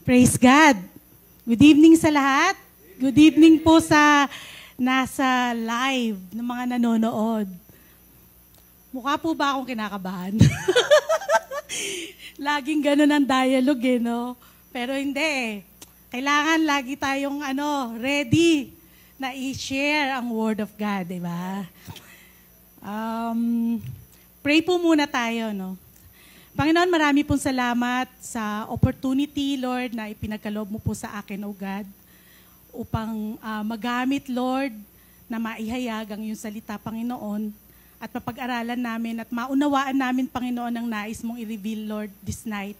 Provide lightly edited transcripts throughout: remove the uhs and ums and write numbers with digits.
Praise God. Good evening sa lahat. Good evening po sa nasa live ng mga nanonood. Mukha po ba akong kinakabahan? Laging ganun ang dialogue no? Pero hindi Kailangan lagi tayong ready na i-share ang Word of God, di ba? Pray po muna tayo, no? Panginoon, marami pong salamat sa opportunity, Lord, na ipinagkaloob mo po sa akin, O God, upang magamit, Lord, na maihayag ang iyong salita, Panginoon, at mapag-aralan namin at maunawaan namin, Panginoon, ang nais mong i-reveal, Lord, this night.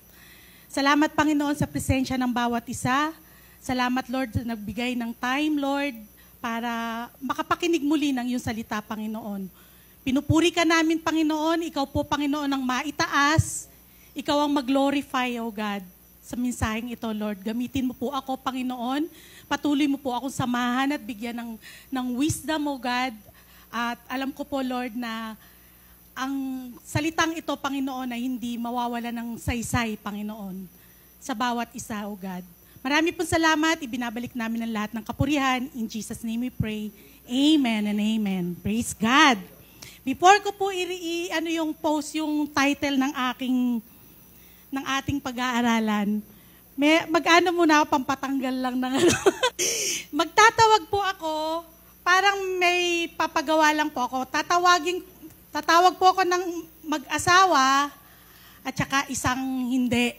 Salamat, Panginoon, sa presensya ng bawat isa. Salamat, Lord, sa nagbigay ng time, Lord, para makapakinig muli ng iyong salita, Panginoon. Pinupuri ka namin, Panginoon. Ikaw po, Panginoon, ang maitaas. Ikaw ang mag-glorify, O God, sa mensaheng ito, Lord. Gamitin mo po ako, Panginoon. Patuloy mo po akong samahan at bigyan ng wisdom, O God. At alam ko po, Lord, na ang salitang ito, Panginoon, ay hindi mawawala ng saysay, Panginoon, sa bawat isa, O God. Marami pong salamat. Ibinabalik namin ang lahat ng kapurihan. In Jesus' name we pray. Amen and amen. Praise God. Before ko po yung post yung title ng ating pag-aaralan, mag-ano muna ako, pampatanggal lang ng magtatawag po ako, parang may papagawa lang po ako. Tatawag po ako ng mag-asawa at saka isang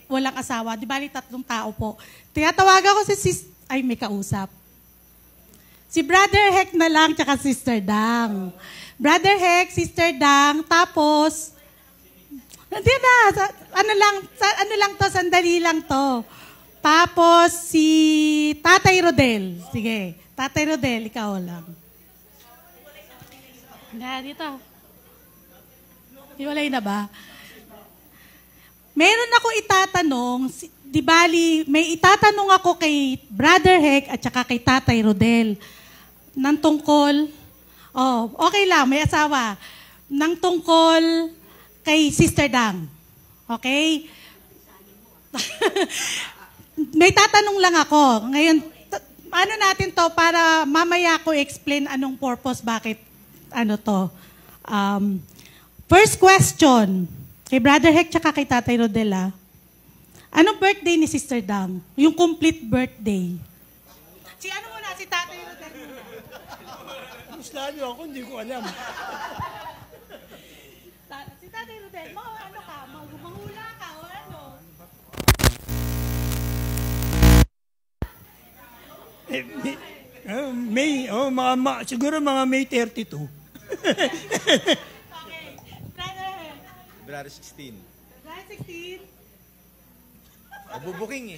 walang asawa. Di bali 3 tao po. Tinatawagan ko may kausap. Si Brother Heck na lang, tsaka Sister Dang. Brother Heck, Sister Dang, tapos, hindi na, sandali lang to. Tapos, si Tatay Rodel. Sige, Tatay Rodel, ikaw lang. Dito. Hiwalay na ba? Meron ako itatanong, di bali, may itatanong ako kay Brother Heck at saka kay Tatay Rodel. Nang tungkol, okay lang, may asawa. Nang tungkol kay Sister Dang. Okay? May tatanong lang ako. Ngayon, ano natin to para mamaya ko explain anong purpose, bakit to. First question, kay Brother Heck tsaka kay Tatay Rodel. Anong birthday ni Sister Dang? Yung complete birthday. Si Tatay Rodel muna. Gusto niyo ako, hindi ko alam. Si Tatay Rodel, manghula ka o ano? Siguro mga May 32. Brother 16. Brother 16? Bubuking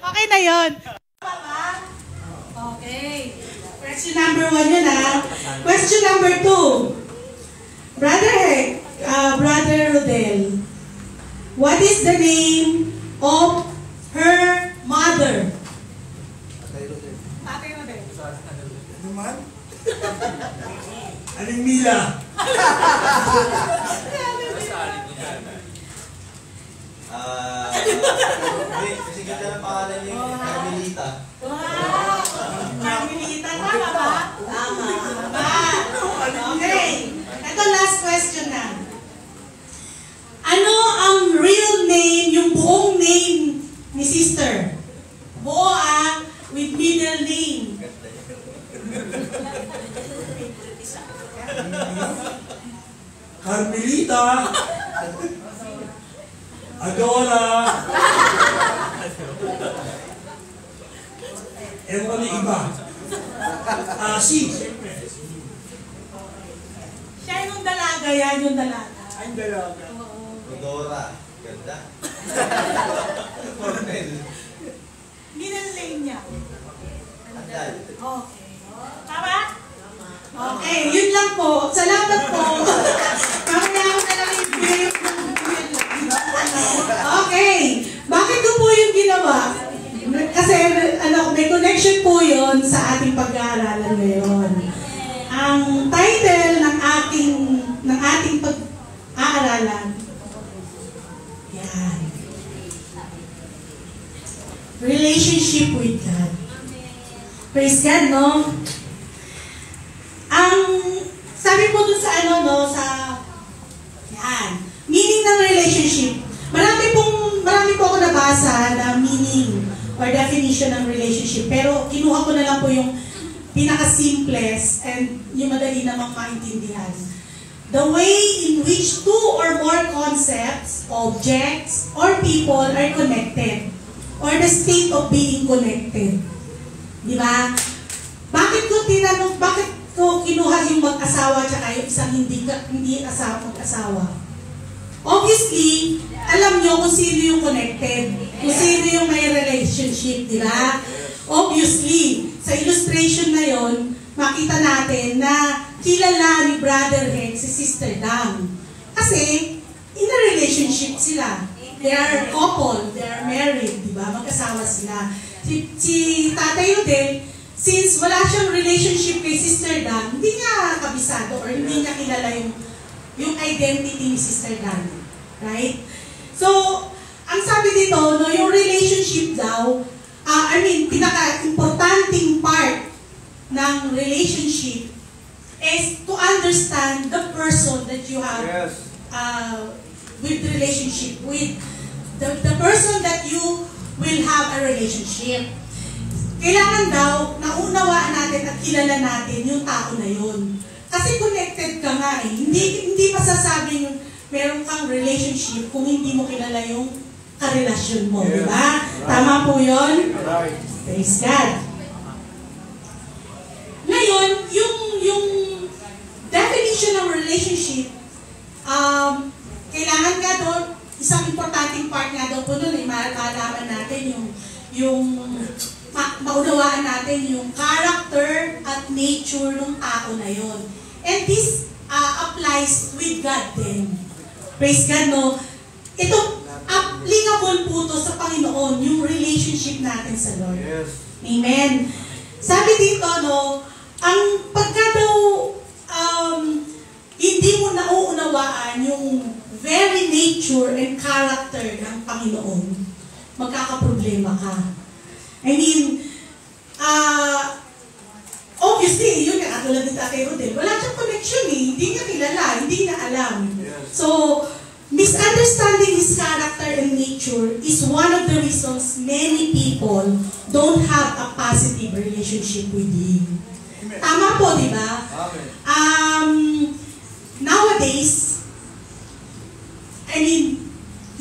Okay na yun. Okay. Question number 1 yun Question number 2. Brother Heck, Brother Rodel, what is the name of her mother? Tatay Rodel. Ano man? Aling Mila. Kasi ganda ng pangalan niya, Carmelita. Wow! Carmelita, tama ba? Tama. Okay. Ito last question na. Ano ang real name, yung buong name ni Sister? Buo with middle name. Carmelita. Adora. Ewan ko na iba. Siyempre. Siya yung dalaga, yan yung dalaga. Ang dalaga. Adora. Ganda. Cornel. Middle name niya. Andal. Okay. Tama? Okay, yun lang po. Salamat po. Mamaya ako na lang i-video yung okay. Bakit ko po yung ginawa? Kasi may connection po yun sa ating pag-aaralan ngayon. Ang title ng ating pag-aaralan, yan. relationship with God. Praise God, no? Ang sabi po dun sa yan, meaning ng relationship. Marami po ako nabasa na meaning or definition ng relationship. Pero kinuha ko na lang po yung pinaka-simplest and yung madali namang maintindihan. The way in which two or more concepts, objects, or people are connected, or the state of being connected. Di ba? Bakit ko kinuha yung mag-asawa at yung isang hindi mag-asawa? Obviously, alam nyo kung sino yung connected, kung sino yung may relationship, di ba? Obviously, sa illustration na yon, makita natin na kilala ni Brother Hex si Sister Dang. Kasi, in a relationship sila. They are couple, they are married, di ba? Mag-asawa sila. Si Tatay Rodel, since wala siyang relationship kay Sister Dang, hindi niya kabisado or hindi niya kilala yung identity ni Sister Dang. Right? So, ang sabi dito, no, yung relationship daw, pinaka-importanting part ng relationship is to understand the person that you have with relationship with. The person that you will have a relationship. Kailangan daw, naunawaan natin at kilala natin yung tao na yun. Kasi connected ka nga eh. Hindi masasabing meron kang relationship kung hindi mo kilala yung karelasyon mo, di ba? Tama po yun? Praise God. Ngayon, yung definition ng relationship, kailangan nga doon, isang importanteng part nga doon po doon, malaman natin maunawaan natin yung character at nature ng tao na yon. And this applies with God din. Praise God, no? Ito, applicable po to sa Panginoon, yung relationship natin sa Lord. Yes. Amen. Sabi dito, no, ang pagka daw hindi mo nauunawaan yung very nature and character ng Panginoon, magkakaproblema ka. I mean, obviously, yun nga, katulad ng Tatay Rodel, wala siyang connection eh, hindi niya kilala, hindi niya alam. So, misunderstanding his character and nature is one of the reasons many people don't have a positive relationship with him. Tama po, di ba? Nowadays, I mean,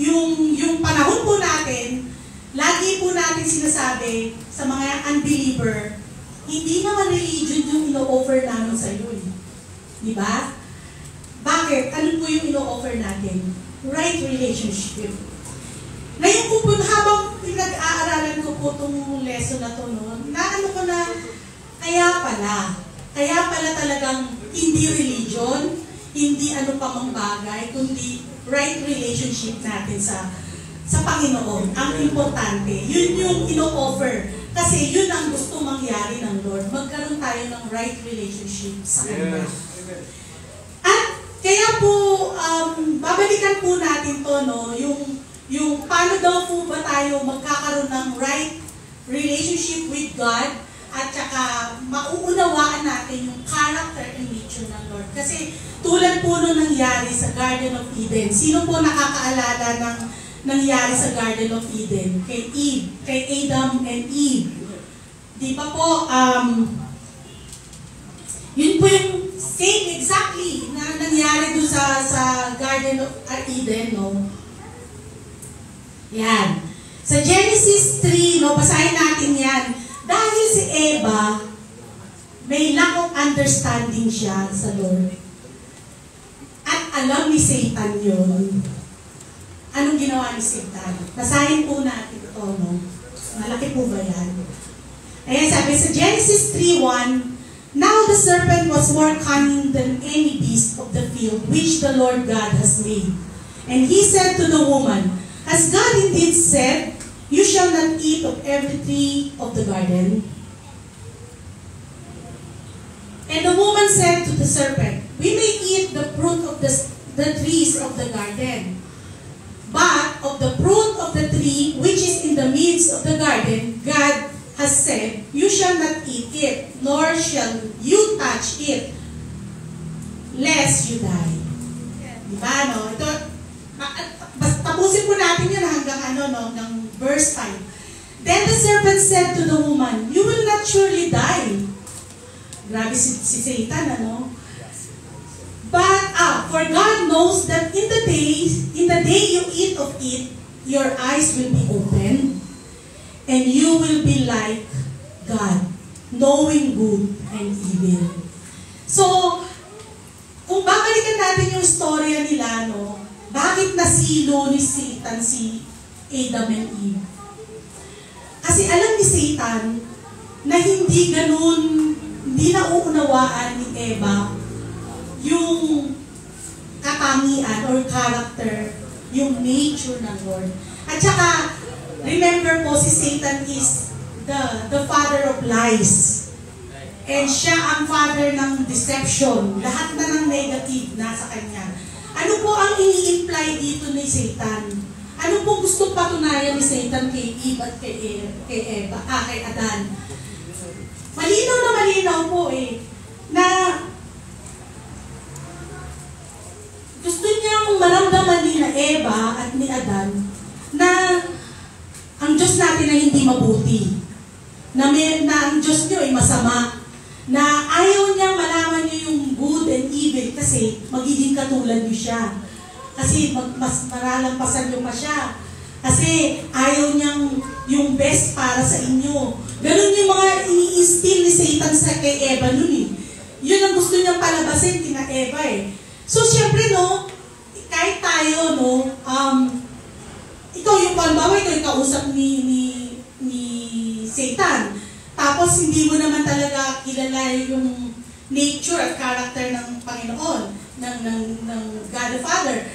yung panahon po natin, lagi po natin sinasabi sa mga unbeliever, hindi naman religion yung ino-offer namin sa iyo. Di ba? Bakit? Ano po yung ino-offer natin? Right relationship. Ngayon po habang pinag-aaralan ko po itong lesson na ito, no, naano ko na, kaya pala talagang hindi religion, hindi ano pa mang bagay, kundi right relationship natin sa Panginoon. Ang importante, yun yung ino-offer. Kasi yun ang gusto mangyari ng Lord. Magkaroon tayo ng right relationship sa Kanya. At kaya po, babalikan po natin to, no, yung paano daw po ba tayo magkakaroon ng right relationship with God at saka mauunawaan natin yung character and nature ng Lord. Kasi tulad po nung nangyari sa Garden of Eden, sino po nakakaalala ng nangyari sa Garden of Eden? Kay Eve, kay Adam and Eve. Di ba po, yun po yung same exactly na nangyari doon sa Garden of Eden, no? Yan. Sa Genesis 3, no, basahin natin yan. Dahil si Eva, may lack of understanding siya sa Lord. At alam ni Satan yun. Anong ginawa ni Satan? Basahin po natin ito, no? Malaki po ba yan? Ayan, sabi sa Genesis 3:1, now the serpent was more cunning than any beast of the field which the Lord God has made. And he said to the woman, has God indeed said, you shall not eat of every tree of the garden? And the woman said to the serpent, we may eat the fruit of the trees of the garden. But of the fruit of the tree which is in the midst of the garden, has said, you shall not eat it, nor shall you touch it, lest you die. Diba, no? Ito, tapusin po natin yun hanggang ng verse 5. Then the serpent said to the woman, you will not surely die. Grabe si Satan, ano? But, for God knows that in the day you eat of it, your eyes will be opened, and you will be like God, knowing good and evil. So, kung babalikan natin yung storya nila, no, bakit nasilo ni Satan si Adam and Eve? Kasi alam ni Satan na hindi nauunawaan ni Eva yung katangian or character, yung nature ng Lord. At saka, remember po, si Satan is the father of lies. And siya ang father ng deception. Lahat na ng negative nasa kanya. Ano po ang ini-imply dito ni Satan? Ano po gusto patunayan ni Satan kay Eve at kay Adan? Malinaw na malinaw po na gusto niyang maramdaman ni Eva at ni Adan na ang Diyos natin ay hindi mabuti. Na ang Diyos niyo ay masama. Na ayaw niyang malaman niyo yung good and evil kasi magiging katulad niyo siya. Kasi mas maralampasan niyo pa siya. Kasi ayaw niyang yung best para sa inyo. Ganun yung mga ini-instill ni Satan sa kay Eva nun eh. Yun ang gusto niyang palabasin kina Eva eh. So, syempre, no, kahit tayo, no, ikaw yung ikaw yung kausap ni Satan. Tapos, hindi mo naman talaga kilala yung nature at character ng Panginoon, ng God the Father.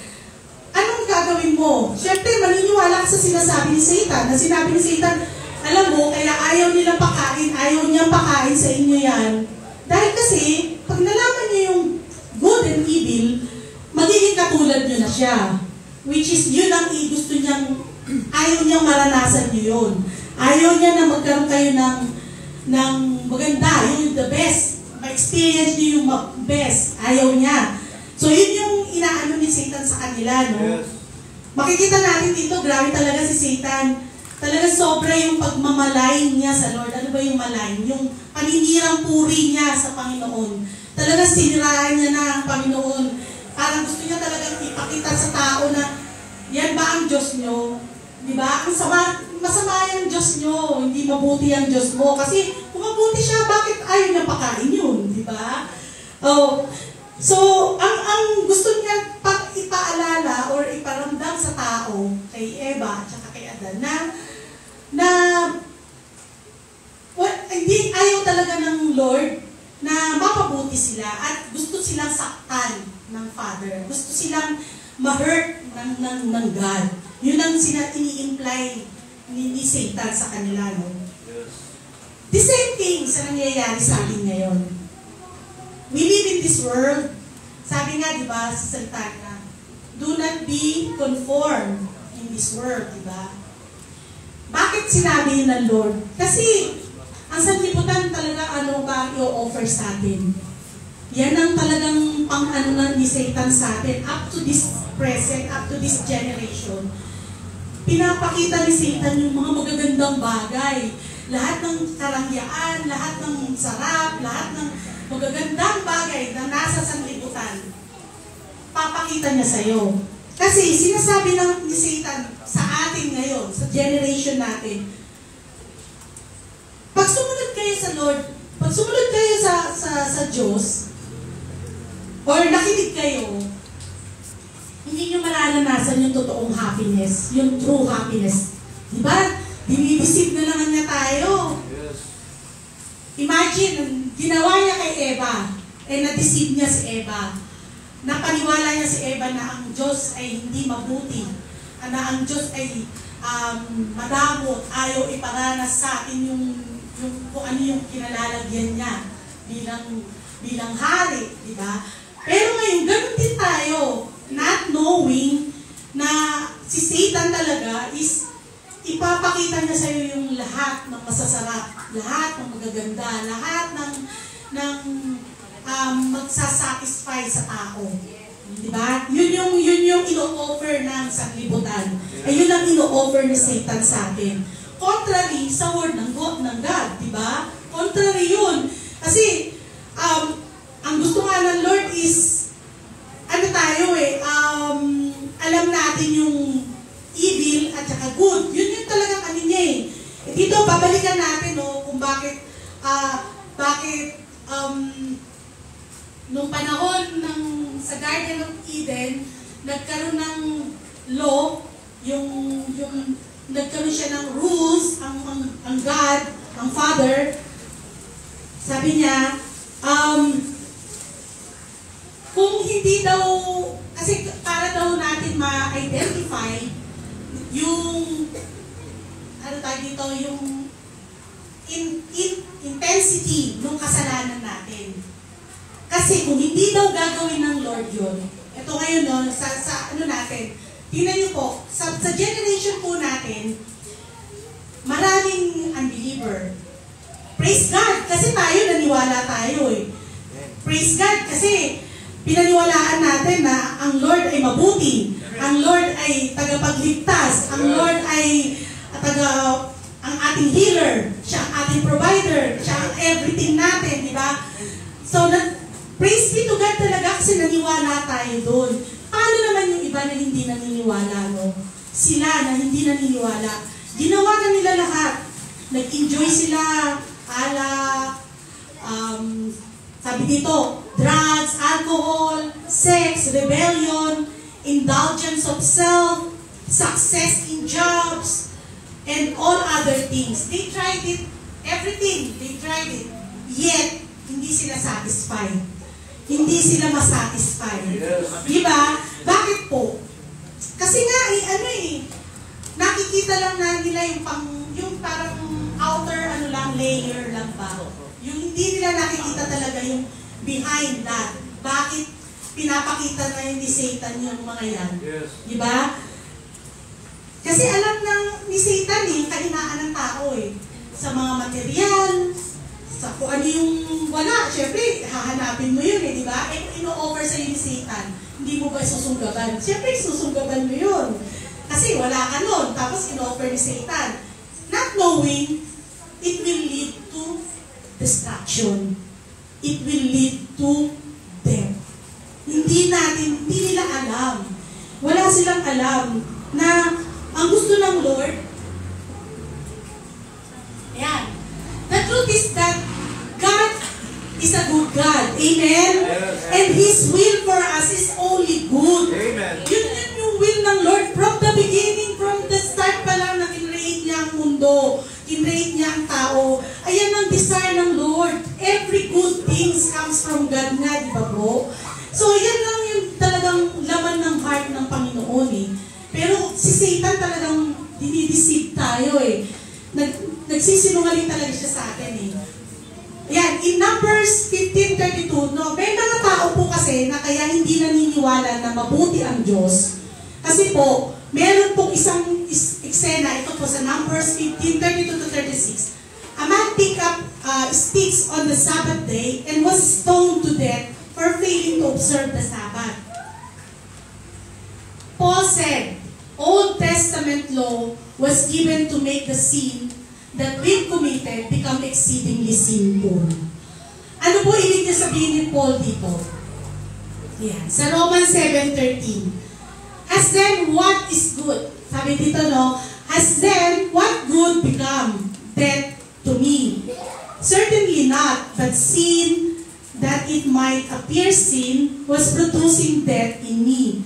Anong gagawin mo? Syempre, maniniwala ka sa sinasabi ni Satan. Na sinabi ni Satan, alam mo, kaya ayaw niyang pakain sa inyo yan. Dahil kasi, pag nalaman niyo yung good and evil, magiging katulad nyo na siya. Which is, yun ang gusto niyang, ayaw niyang maranasan nyo yun. Ayaw niya na magkaroon kayo ng maganda, yung the best. Ma-experience nyo yung best. Ayaw niya. So, yun yung inaano ni Satan sa kanila, no? Yes. Makikita natin dito, grabe talaga si Satan. Talaga sobra yung pagmamalain niya sa Lord. Ano ba yung malain? Yung paninirang puri niya sa Panginoon. Talaga siniraan niya na ang Panginoon. Parang gusto niya talagang ipakita sa tao na yan ba ang Diyos nyo? Diba? Masama yung Diyos nyo. Hindi mabuti ang Diyos mo. Kasi kung mabuti siya, bakit ayaw niya pakain yun? Diba? Oh, so, ang gusto niya ipaalala or iparamdam sa tao kay Eva at saka kay Adan na hindi ayaw talaga ng Lord na mapabuti sila at gusto silang saktan ng Father. Gusto silang ma-hurt ng God. Yun ang ini-imply ni Satan sa kanila, no? Yes. The same thing sa nangyayari sa atin ngayon. We live in this world. Sabi nga, di ba, sa salita na, do not be conformed in this world, di ba? Bakit sinabi ng Lord? Kasi, ang sanlibutan talaga ano ba i-offer sa atin. Yan ang talagang pang-ano na ni Satan sa atin up to this present, up to this generation. Pinapakita ni Satan yung mga magagandang bagay. Lahat ng karangyaan, lahat ng sarap, lahat ng magagandang bagay na nasa sanlibutan. Papakita niya sa'yo. Kasi sinasabi ni Satan sa atin ngayon, sa generation natin, pag sumunod kayo sa Lord, pag sumunod kayo sa Diyos, or nakinig kayo, hindi nyo mararanasan yung totoong happiness, yung true happiness. Diba? Dinidisip na naman niya tayo. Yes. Imagine, ginawa niya kay Eva, na-deceive niya si Eva. Napaniwala niya si Eva na ang Diyos ay hindi mabuti, na ang Diyos ay madamot, ayaw iparanas sa atin yung kung ano yung kinalalagyan niya bilang hari, di ba? Pero ngayon, ganun din tayo, not knowing na si Satan talaga is ipapakita niya sa'yo yung lahat ng masasarap, lahat ng magaganda, lahat ng magsasatisfy sa tao. Diba? Yun yung ino-offer ng sanglibutan. Ay yun ang ino-offer ni Satan sa atin. Contrary sa word ng God, diba? Contrary yun. Kasi, ang gusto nga ng Lord is, alam natin yung evil at saka good. Yun yung talagang ano niya eh. Dito, babalikan natin kung bakit nung panahon sa Garden of Eden, nagkaroon ng law, nagkaroon siya ng rules, ang God, ang Father, sabi niya, kung hindi daw, kasi para daw natin ma-identify yung, yung intensity ng kasalanan natin. Kasi kung hindi daw gagawin ng Lord yun, ito ngayon sa natin, tingnan niyo po, sa generation po natin, maraming unbeliever. Praise God, kasi naniwala tayo eh. Praise God, kasi pinaniwalaan natin na ang Lord ay mabuti, ang Lord ay tagapagligtas, ang Lord ay ang ating healer, siya ang ating provider, siya ang everything natin, di ba? So, praise be to God talaga kasi naniwala tayo doon. Paano naman yung iba na hindi naniniwala, no? Sila na hindi naniniwala. Ginawa na nila lahat. Nag-enjoy sila, sabi dito, drugs, alcohol, sex, rebellion, indulgence of self, success in jobs, and all other things. They tried it, everything, they tried it. Yet, hindi sila satisfied. Hindi sila masatisfied. Diba? Bakit po? Kasi nga, nakikita lang na nila yung parang outer, layer lang ba? Yung hindi nila nakikita talaga yung behind that. Bakit pinapakita na ni Satan yung mga yan? Diba? Kasi alam ni Satan yung kahinaan ng tao eh. Sa mga material, sa kung ano yung wala, syempre, hahanapin mo yun eh, di ba? Ino-offer sa'yo ni Satan. Hindi mo ba susunggaban? Syempre, susunggaban mo yun. Kasi wala ka nun. Tapos ino-offer ni Satan. Not knowing, it will lead to destruction. It will lead to death. Hindi nila alam. Wala silang alam na ang gusto ng Lord, ayan, the truth is that God is a good God. Amen? And His will for us is only good. Amen. Yun yung will ng Lord. From the beginning, from the start pa lang na kinreate niya ang mundo, kinreate niya ang tao. Ayan ang desire ng Lord. Every good things comes from God nga, di ba po? So, yan lang yung talagang laman ng heart ng Panginoon eh. Pero si Satan talagang dinideceive tayo eh. Nagsisinungaling talaga siya sa atin eh. Yan, in Numbers 15:32, no, may mga tao po kasi na kaya hindi naniniwala na mabuti ang Diyos. Kasi po, meron pong isang eksena, ito po sa Numbers 15:32-36. A man picked up sticks on the Sabbath day and was stoned to death for failing to observe the Sabbath. Paul said, Old Testament law was given to make the sin that we've committed become exceedingly sinful. Ano po ibig niya sabihin ni Paul dito? Yan. Sa Romans 7:13. As then what is good? Sabi dito, no? As then what good become? Death to me. Certainly not, but sin, that it might appear sin, was producing death in me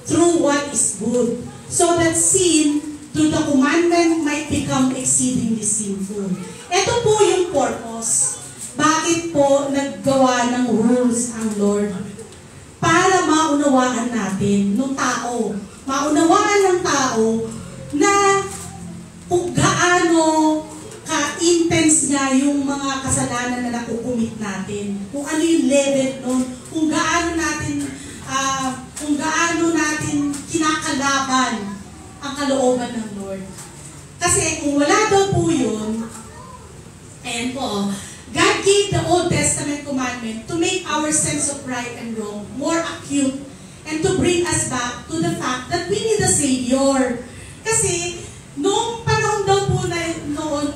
through what is good, so that sin through the commandment might become exceedingly sinful. Ito po yung purpose. Bakit po naggawa ng rules ang Lord? Para maunawaan natin ng tao. Maunawaan ng tao na kung gaano ka-intense nga yung mga kasalanan na nakukumit natin. Kung ano yung level nun. Kung gaano natin kinakalaban ang kalooban ng Lord. Kasi kung wala daw po yun, ayan po, God gave the Old Testament commandment to make our sense of right and wrong more acute and to bring us back to the fact that we need a Savior. Kasi, nung panahon daw po na noon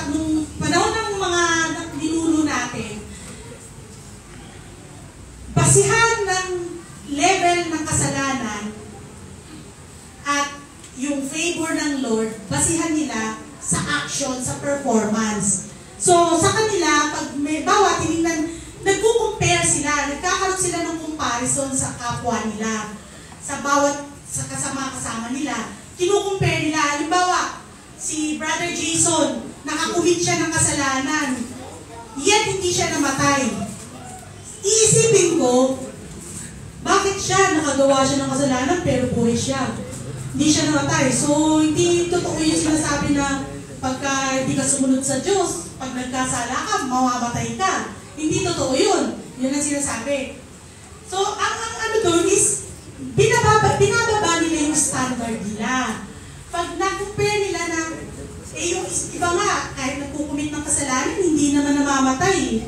nung panahon ng mga ninuno natin, basihan ng level ng kasalanan at yung favor ng Lord, basihan nila sa action, sa performance. So, sa kanila, pag may bawa, tinignan, nagko-compare sila, nagkakaroon sila ng comparison sa kapwa nila, sa bawat sa kasama nila. Kinukumpare nila, halimbawa, si Brother Jason, nakakuhit siya ng kasalanan, yet hindi siya namatay. Iisipin ko, bakit siya nakagawa siya ng kasalanan pero buhay siya? Hindi siya namatay. So, hindi totoo yung sinasabi na pagka hindi ka sumunod sa Diyos, pag nagkasala ka, mamamatay ka. Hindi totoo yun. Yun ang sinasabi. So, ang ano doon is, binababa nila yung standard nila. Pag na-compare nila na, yung iba nga, kahit nagkukumit ng kasalanan, hindi naman namamatay.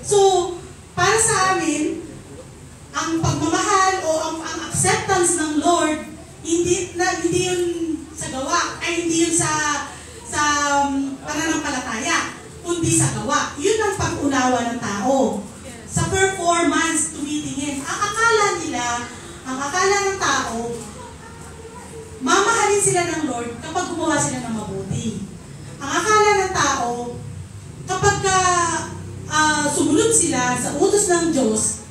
So, para sa amin, ang pagmamahal o ang acceptance ng Lord, hindi yun sa gawa, ay hindi yun sa pananampalataya, kundi sa gawa. Yun ang pag-unawa ng tao. Sa performance, tumitingin. Ang akala ng tao, mamahalin sila ng Lord kapag gumawa sila ng mabuti. Ang akala ng tao, kapag sumunod sila sa utos ng Diyos,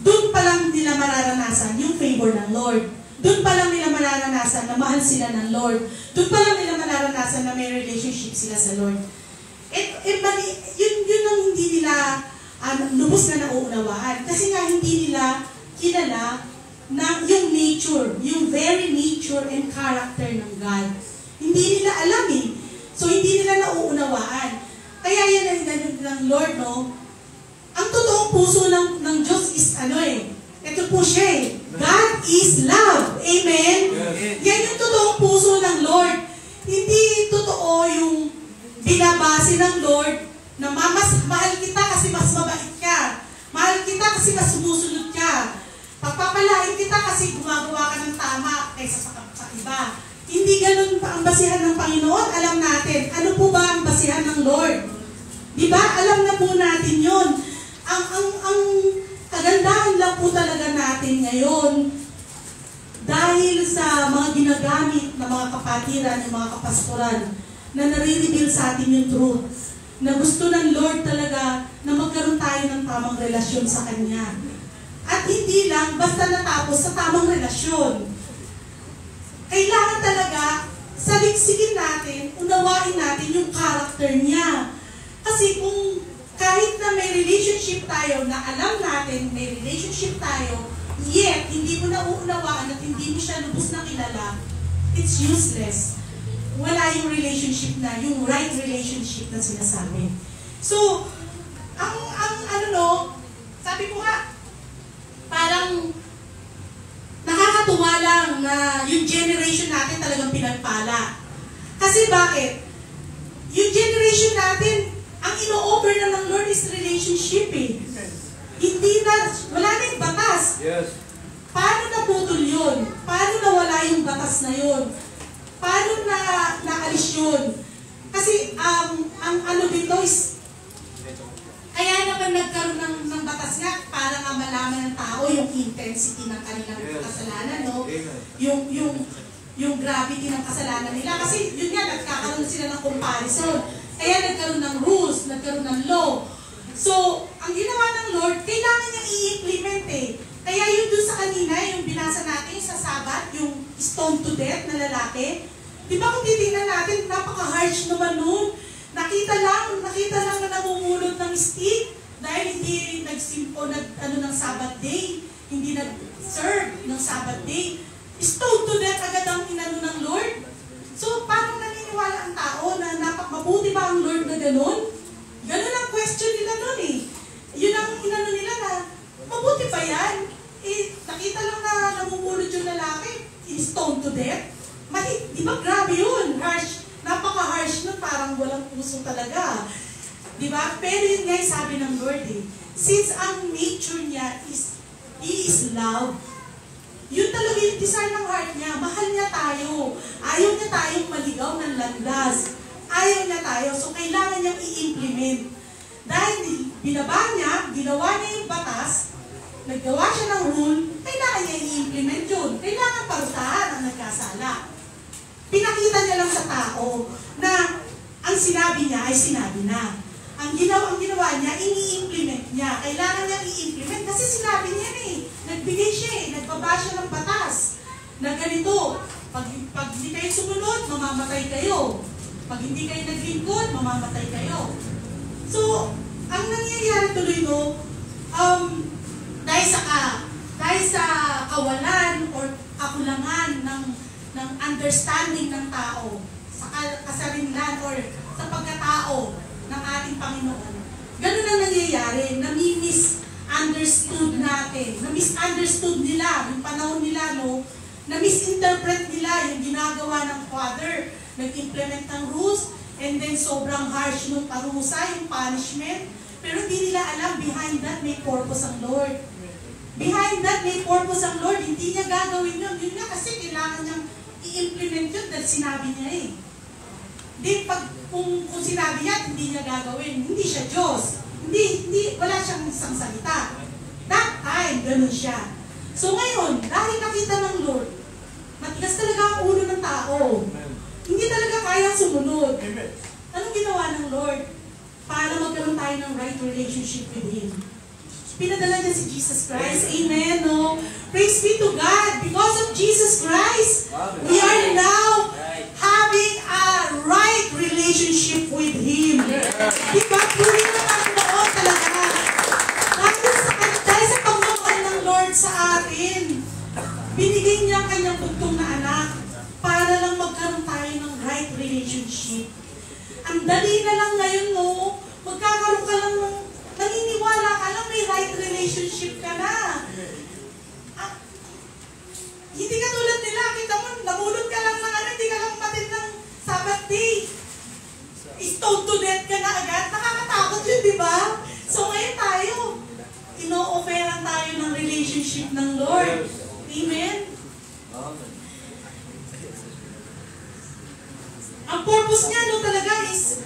doon pa lang nila mararanasan yung favor ng Lord. Doon pa lang nila mararanasan na mahal sila ng Lord. Doon pa lang nila mararanasan na may relationship sila sa Lord. Yun ang hindi nila lubos na nauunawaan. Kasi nga hindi nila kilala na yung nature, yung very nature and character ng God. Hindi nila alam eh. So hindi nila nauunawaan. Kaya yan ng Lord, no? Ang totoong puso ng Diyos is ito po siya eh. God is love. Amen? Yes. Yan yung totoong puso ng Lord. Hindi totoo yung binabase ng Lord na mahal kita kasi mas mabait ka. Mahal kita kasi mas sumusunod ka. Pagpapalain kita kasi gumagawa ka ng tama kaysa sa iba. Hindi ganun pa ang basihan ng Panginoon. Alam natin. Ano po ba ang basihan ng Lord? Diba? Alam na po natin yun. Ang kagandahan lang po talaga natin ngayon dahil sa mga ginagamit na mga kapatiran, ng mga kapastoran na nare-reveal sa atin yung truth na gusto ng Lord talaga na magkaroon tayo ng tamang relasyon sa Kanya. At hindi lang basta natapos sa tamang relasyon. Kailangan talaga saligsigin natin, unawain natin yung character niya. Kasi kung kahit na may relationship tayo, na alam natin may relationship tayo, yet hindi mo na uunawaan at hindi mo siya lubos na kilala, it's useless. Wala yung relationship na, yung right relationship na sinasabi. So, sabi ko nga, parang nakakatuwa lang na yung generation natin talagang pinagpala. Kasi bakit? Yung generation natin, ang ino-offer na ng Lord is relationship eh. Hindi na, wala na yung batas. Yes. Paano naputol yun? Paano nawala yung batas na yun? Paano naalis yun? Kasi ang ano dito is, kaya naman nagkaroon ng batas nga para nga malaman ng tao yung intensity ng kanilang kasalanan, no? Yung gravity ng kasalanan nila. Kasi yun nga, nagkakaroon sila ng comparison. Kaya nagkaroon ng rules, nagkaroon ng law. So, ang ginawa ng Lord, kailangan niyang i-implement eh. Kaya yun dun sa kanina, yung binasa natin sa Sabat, yung stone to death na lalaki, di ba kung titingnan natin, napaka-harsh naman nun. Nakita lang na namumulot ng stick dahil hindi nagsimpo ng Sabbath day, hindi nag-serve ng Sabbath day. Stone to death agad ang inano ng Lord. So, paano naniniwala ang tao na mabuti ba ang Lord na ganun? Ganun ang question nila nun eh. Yun ang inano nila na, mabuti ba yan? Eh, nakita lang na namumulot yung lalaki, stone to death. Di ba grabe yun? Harsh. Napaka-harsh nun, parang walang puso talaga. Di ba? Pero yun nga yung sabi ng Lord eh. Since ang nature niya is, He is love. Yun talaga yung design ng heart niya. Mahal niya tayo. Ayaw niya tayong maligaw ng landas. Ayaw niya tayo. So, kailangan niyang i-implement. Dahil binaba niya, ginawa niya yung batas, naggawa siya ng rule, kailangan niya i-implement yun. Kailangan parusahan ang nagkasala. Pinakita niya lang sa tao na ang sinabi niya ay sinabi na. Ang ginawa niya, ini-implement niya. Kailangan niya i-implement kasi sinabi niya eh. Nagbigay siya eh. Nagbaba siya ng batas. Na ganito, pag hindi kayo sumunod, mamamatay kayo. Pag hindi kayo naglingkod, mamamatay kayo. So, ang nangyayari tuloy no, dahil sa kawalan or kakulangan ng understanding ng tao, sa kasarinlan or sa pagkatao ng ating Panginoon. Ganun ang nangyayari, nami-misunderstood natin. Na-misunderstood nila, yung panahon nila, no? Na-misinterpret nila yung ginagawa ng Father. Nag-implement ng rules, and then sobrang harsh nung parusa, yung punishment. Pero hindi nila alam, behind that may purpose ang Lord. Behind that may purpose ang Lord. Hindi niya gagawin yun. Yun nga kasi kailangan niyang i-implement yun dahil sinabi niya eh. Di pag kung sinabi niya, hindi niya gagawin. Hindi siya Diyos. Wala siyang isang salita. That time, ganun siya. So ngayon, dahil nakita ng Lord, matigas talaga ang ulo ng tao. Hindi talaga kaya sumunod. Anong ginawa ng Lord? Para magkaroon tayo ng right relationship with Him. Pinadala niya si Jesus Christ. Amen, no? Praise be to God. Because of Jesus Christ, we are now having a right relationship with Him. Diba? Puri na Panginoon talaga. Dahil sa pagmamahal ng Lord sa atin, binigay niya ang kanyang bugtong na anak para lang magkaroon tayo ng right relationship. Ang dali na lang ngayon, no? Magkakaroon ka lang ng naniniwala ka lang may right relationship ka na. Hindi ka tulad nila. Kita mo, namulot ka lang ng hindi ka lang matid ng Sabbath day. Stoned to death ka na agad. Nakakatakot yun, di ba? So ngayon tayo, ino-offeran tayo ng relationship ng Lord. Amen? Ang purpose niya no talaga is,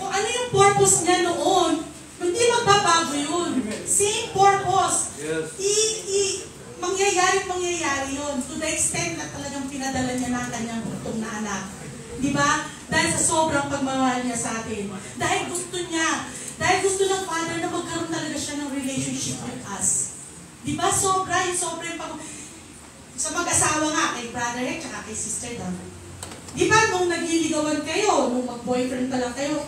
kung ano yung purpose niya noon, hindi magbabago yun. Same purpose. Mangyayari yun. To the extent na talagang pinadala niya na kanyang bugtong na anak. Di ba? Dahil sa sobrang pagmamahal niya sa atin. Dahil gusto ng Father na magkaroon talaga siya ng relationship with us. Di ba? Sobra yung sa mag-asawa nga, kay brother at saka kay sister daw. Di ba, nung nagliligawan kayo, nung mag-boyfriend pa lang kayo,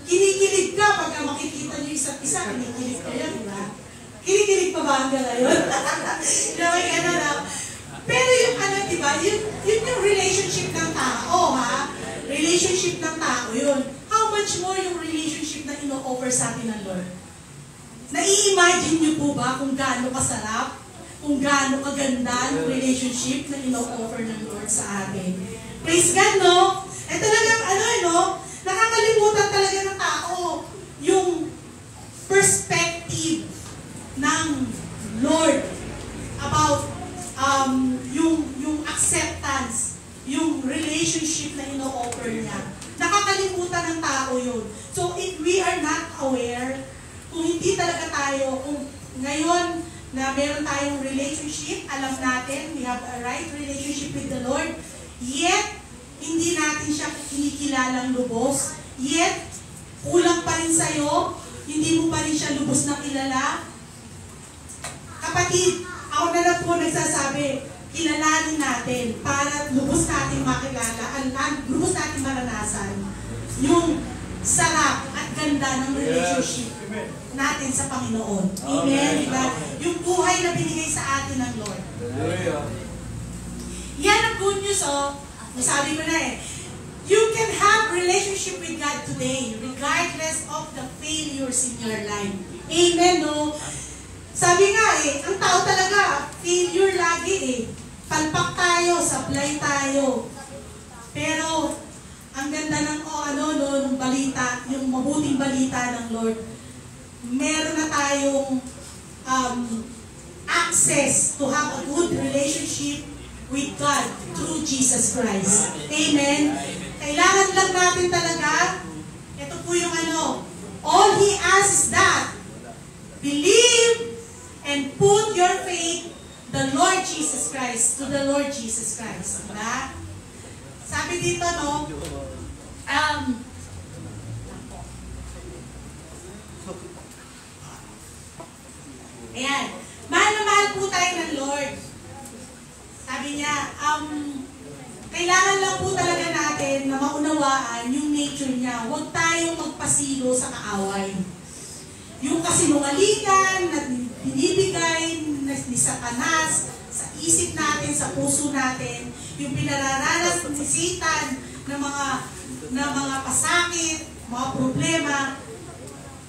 kinikilig ka pagka makikita niyo isa't isa, kinikilig kayo, di ba? Kinikilig pa ba hanggang ngayon? Pero yung di ba, yun yung relationship ng tao, ha? Relationship ng tao yun. How much more yung relationship na ino-offer sa atin ng Lord? Nai-imagine niyo po ba kung gaano kasarap, kung gaano kaganda yung relationship na ino-offer ng Lord sa atin? Praise God, no? Eh talagang, nakakalimutan talaga ng tao yung perspective ng Lord about yung acceptance, yung relationship na ino-offer niya. Nakakalimutan ng tao yun. So if we are not aware, kung hindi talaga tayo, kung ngayon na meron tayong relationship, alam natin, we have a right relationship with the Lord, yet hindi natin siya kinikilalang lubos, yet kulang pa rin sa'yo, hindi mo pa rin siya lubos na kilala. Kapatid, ako na lang po nagsasabi, kilalanin natin para lubos natin makilala, lubos natin maranasan yung sarap at ganda ng relationship natin sa Panginoon. Amen? Diba? Yung buhay na binigay sa atin ng Lord. Yan ang good news, Sabi ko na you can have relationship with God today regardless of the failures in your life. Amen, no? Sabi nga ang tao talaga, failure lagi Palpak tayo, supply tayo. mabuting balita ng Lord. Meron na tayong access to have a good relationship with God through Jesus Christ. Amen? Kailangan lang natin talaga, ito po yung all He asks is that, believe and put your faith to the Lord Jesus Christ. Diba? Sabi dito, ayan, mahal na mahal po tayo ng Lord. Sabi niya, kailangan lang po talaga natin na maunawaan yung nature niya. Huwag tayong magpasilo sa kaaway. Yung kasinungalingan na binibigay ni Satanas sa isip natin, sa puso natin, yung pinararanas ni Satan ng mga pasakit, mga problema,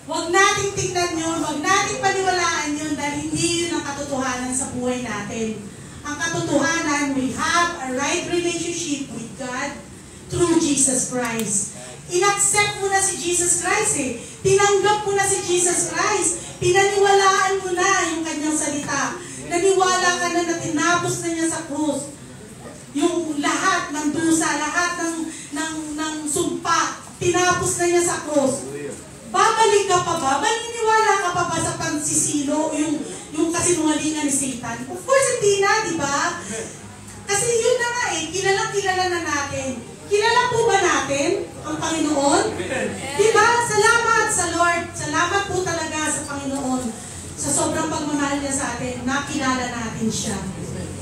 huwag nating tingnan yun, huwag nating paniwalaan yun dahil hindi yun ang katotohanan sa buhay natin. Ang katotohanan, we have a right relationship with God through Jesus Christ. In-accept mo na si Jesus Christ eh. Tinanggap mo na si Jesus Christ. Pinaniwalaan mo na yung kanyang salita. Naniwala ka na tinapos na niya sa krus. Yung lahat ng dusa, lahat ng sumpa, tinapos na niya sa krus. Babalik ka pa ba? Maniniwala ka pa ba sa pagsisilo, yung kasinungalingan ni Satan? Of course, hindi na, di ba? Kasi yun na nga eh, kilala na natin. Kilala po ba natin ang Panginoon? Di ba? Salamat sa Lord. Salamat po talaga sa Panginoon. Sa sobrang pagmamahal niya sa atin, nakilala natin siya.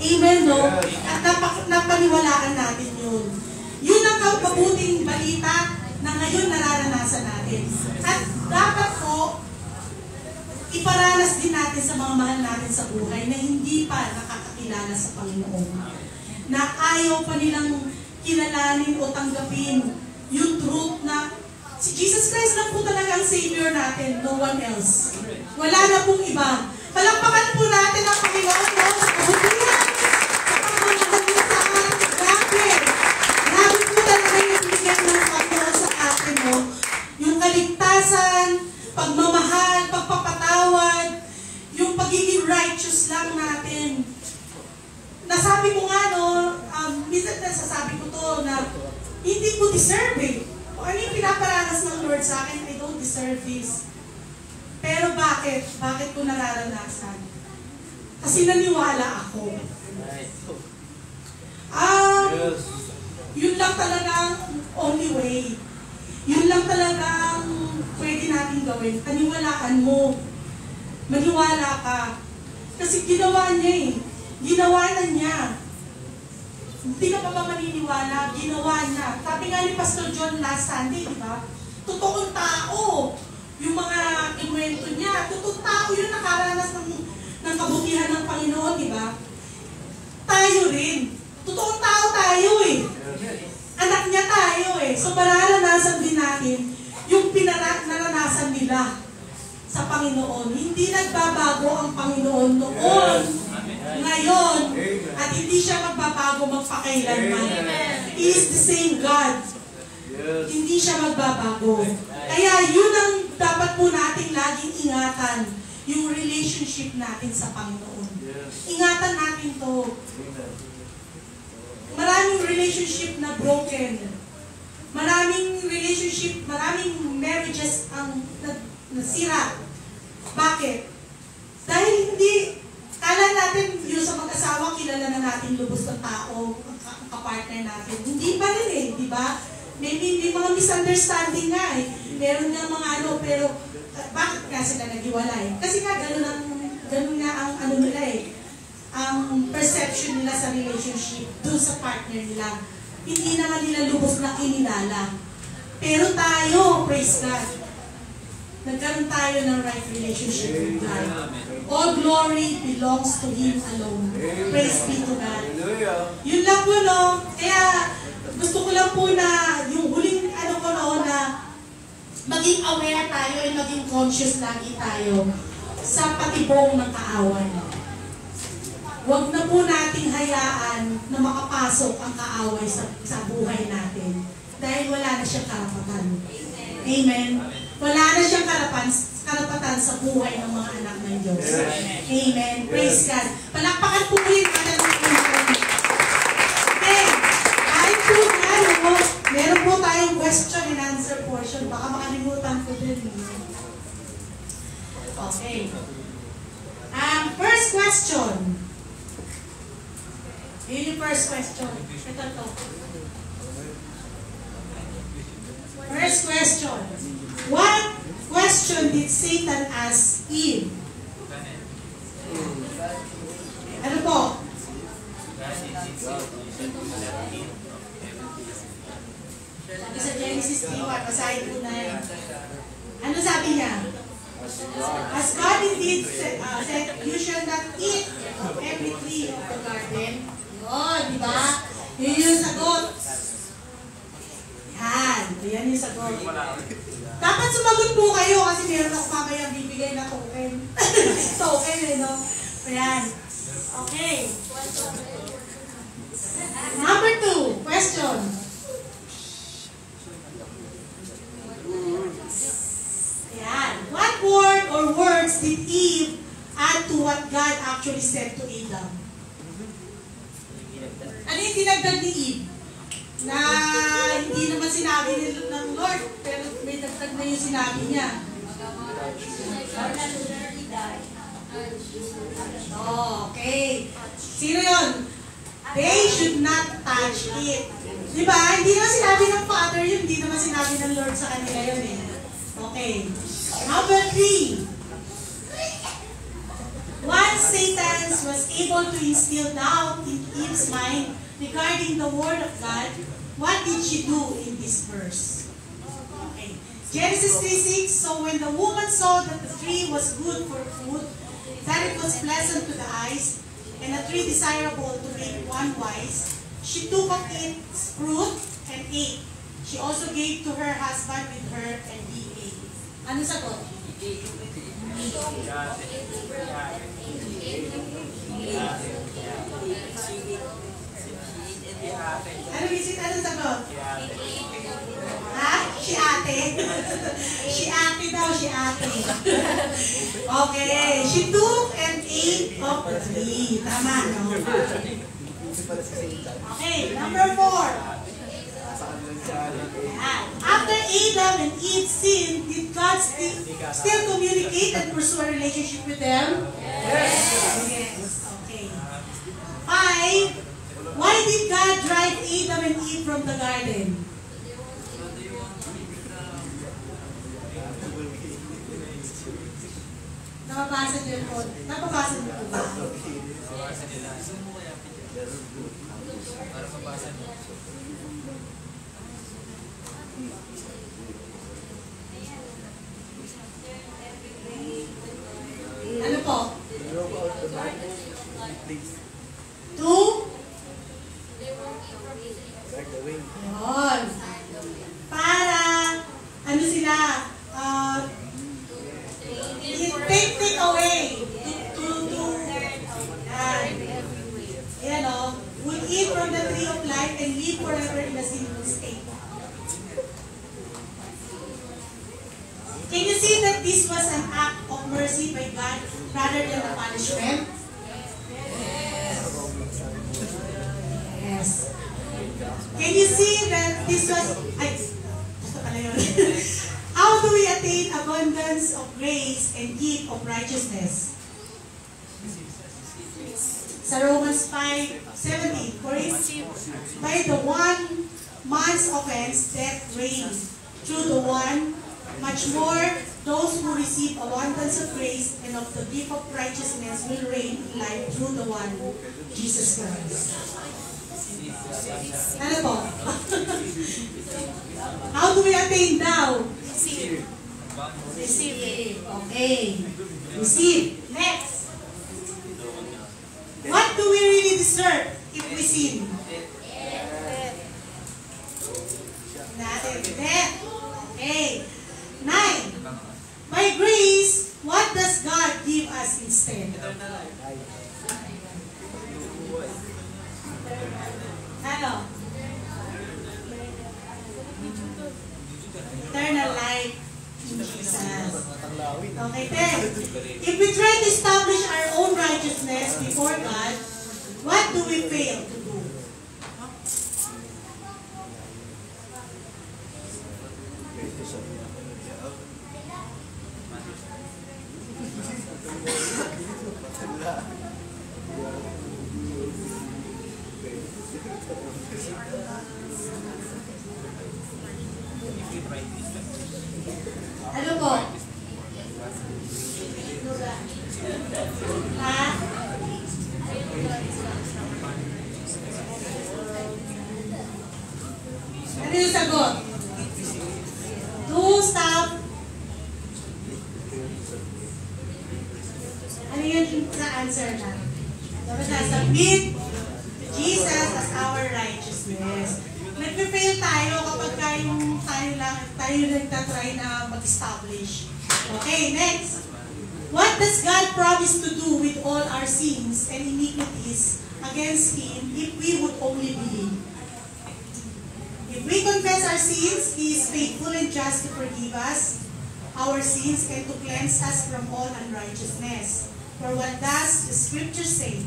Amen, no? At napaniwalaan natin yun. Yun ang mabuting balita na ngayon nararanasan natin. At dapat po, iparanas din natin sa mga mahal natin sa buhay na hindi pa nakakakilala sa Panginoon. Na ayaw pa nilang kilalanin o tanggapin yung truth na si Jesus Christ lang po talaga ang Savior natin, no one else. Wala na pong iba. Palakpakan po natin ang Panginoon no? Sa kabutihan, sa pagmamahal niya sa atin. Grabe po talaga yung bigyan ng Panginoon sa atin. No? Yung kaligtasan, pagmamahal, pagpapatawad, yung pagiging righteous lang natin. Nasabi ko nga, no, minsan nasasabi ko to na hindi ko deserve eh. Kung ano yung pinaparanas ng Lord sa akin, I don't deserve this. Pero bakit? Bakit ko nararanasan? Kasi naniwala ako. Yun lang talagang only way. Yun lang talagang pwede natin gawin. Paniwalaan mo. Maniwala ka. Kasi ginawa niya eh. Ginawa na niya. Hindi ka pa ba maniniwala? Ginawa niya. Sabi nga ni Pastor John last Sunday, di ba? Totoong tao. Yung mga ikwento niya, totoong tao yun nakaranas ng kabutihan ng Panginoon, di ba? Tayo rin. Totoong tao tayo eh. Anak niya tayo eh. So mararanasan din natin yung naranasan nila sa Panginoon. Hindi nagbabago ang Panginoon noon, ngayon, at hindi siya magbabago magpakailanman. He is the same God. Hindi siya magbabago. Kaya yun ang dapat po nating laging ingatan, yung relationship natin sa Panginoon. Ingatan natin to. Maraming relationship na broken. Maraming relationship, maraming marriages ang nasira. Bakit? Dahil hindi, kala natin yung sa mag-asawa, kilala na natin lubos ng tao, ang kapartner natin. Hindi pa rin eh, di ba? May mga misunderstanding nga eh. Meron nga mga pero bakit nga sila naghiwalay? Kasi nga, ganun nga ang nila eh. Ang perception nila sa relationship dun sa partner nila. Hindi naman nila lubos na kinilala. Pero tayo, praise God, nagkaroon tayo ng right relationship with God. All glory belongs to Him alone. Praise be to God. Yun lang po, no? Kaya, gusto ko lang po na yung huling na maging aware tayo at maging conscious lagi tayo sa patibong ng kaaway. Huwag na po nating hayaan na makapasok ang kaaway sa buhay natin dahil wala na siyang karapatan. Amen. wala na siyang karapatan sa buhay ng mga anak ng Diyos. Amen. Praise God. Palakpakan po rin ang anak ng Diyos. Okay. Kahit po nga, meron po tayong question and answer portion. Baka makalimutan ko din. Okay. First question. Yun yung first question. Ito to. First question. What question did Satan ask Eve? Ano po? Sabi sa Genesis 3:1, basahin po na yan. Ano sabi niya? As God indeed said, you shall not eat of every tree of the garden. Yun, di ba? Yun yung sagot. Yan yung sagot. Dapat sumagot po kayo kasi meron ako mamaya bibigay na token. Token no? Ayan. Okay. Number 2, question. Ayan. What word or words did Eve add to what God actually said to Adam? Ano yung dinagdag ni Eve? Na hindi naman sinabi ng Lord, pero may dagdag na yung sinabi niya. Okay. Sino yun? They should not touch it. Diba? Hindi naman sinabi ng Father yun, hindi naman sinabi ng Lord sa kanila yun eh. Okay. Number 3. Once Satan was able to instill doubt in Eve's mind regarding the word of God, what did she do in this verse? Okay. Genesis 3:6, so when the woman saw that the tree was good for food, that it was pleasant to the eyes, and a tree desirable to make one wise, she took of its fruit and ate. She also gave to her husband with her, and he ate. Ano sagot? Ano visit? Ano sagot? Ha? Si ate? Si ate daw, si ate. Okay. She took and ate of the tree. Tama, no? Okay, number 4. After Adam and Eve sinned, did God still communicate and pursue a relationship with them? Yes. Okay. 5. Why did God drive Adam and Eve from the garden? Napapasa niyo po. Napapasa niyo po ba? Ano po? 2? Yun. Para, ano sila, take away. Ayan o, will eat from the tree of life and live forever in a sinful state. Can you see that this was an act of mercy by God rather than a punishment? Yes. Can you see that this was... How do we attain abundance of grace and gift of righteousness? Sa Romans 5:17, for if by the one man's offense death reigned through the one, much more those who receive abundance of grace and of the gift of righteousness will reign in life through the one, Jesus Christ. Ano po? How do we attain now? Receive. Receive. Okay. Receive. Next. What do we really deserve if we sin? Death. Okay. 9. By grace, what does God give us instead? Ano? Eternal life in Okay, 10. If we try to establish our own righteousness before God, what do we fail to do? Ano po? Ha? Ano yung sagot? Stop. Ano yun sa answer na? Dapat na-submit to Jesus as our righteousness. Nagpe-fail tayo kapag tayo nagtatry na mag-establish. Okay, next. What does God promise to do with all our sins and iniquities against Him if we would only believe? If we confess our sins, He is faithful and just to forgive us our sins and to cleanse us from all unrighteousness. For what does the Scripture say?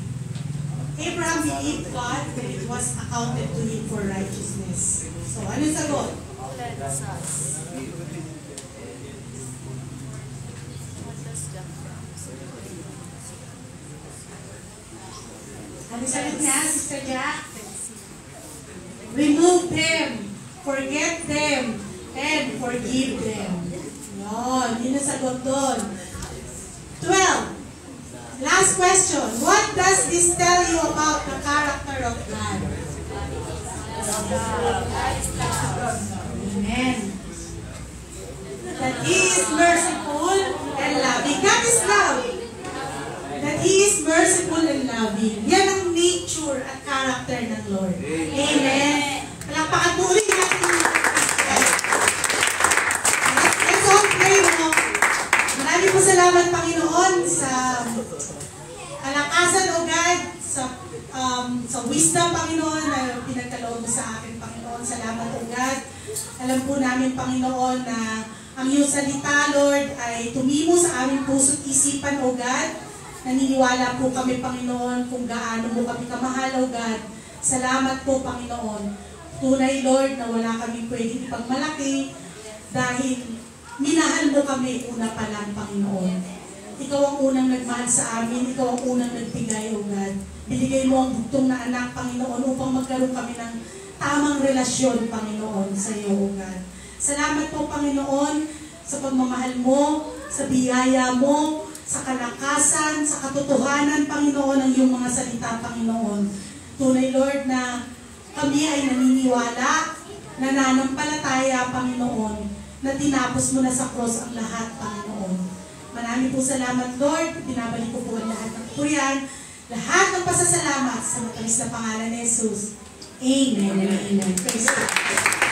Abraham believed God and it was accounted to him for righteousness. So, ano sagot? Ano sagot niya, Sister Jack? Remove them, forget them, and forgive them. Yun ang sagot doon. 12. Last question. What does this tell you about the character of God? Amen. That He is merciful and loving. God is love. That He is merciful and loving. Yan ang nature at character ng Lord. Amen. Palakpakan po ulit natin. Let's all pray mo. Maraming po salamat, Panginoon, sa kalakasan, O God, sa wisdom, Panginoon, na pinagkaloob mo sa akin, Panginoon. Salamat, O God. Alam po namin, Panginoon, na ang iyong salita, Lord, ay tumimo sa aming puso't isipan, O God. Naniniwala po kami, Panginoon, kung gaano mo kami kamahal, O God. Salamat po, Panginoon. Tunay, Lord, na wala kami pwedeng ipagmalaki dahil minahal mo kami una pa lang, Panginoon. Ikaw ang unang nagmahal sa amin. Ikaw ang unang nagbigay, O God. Binigay mo ang bugtong na anak, Panginoon, upang magkaroon kami ng tamang relasyon, Panginoon, sa iyo, O God. Salamat po, Panginoon, sa pagmamahal mo, sa biyaya mo, sa kalakasan, sa katotohanan, Panginoon, ng iyong mga salita, Panginoon. Tunay, Lord, na kami ay naniniwala, nananampalataya, Panginoon, na tinapos mo na sa cross ang lahat, Panginoon. Marami po salamat, Lord. Binabalik ko po ang lahat ng purihan, lahat ng pasasalamat sa matamis na pangalan ni Jesus. Amen and amen. Praise God.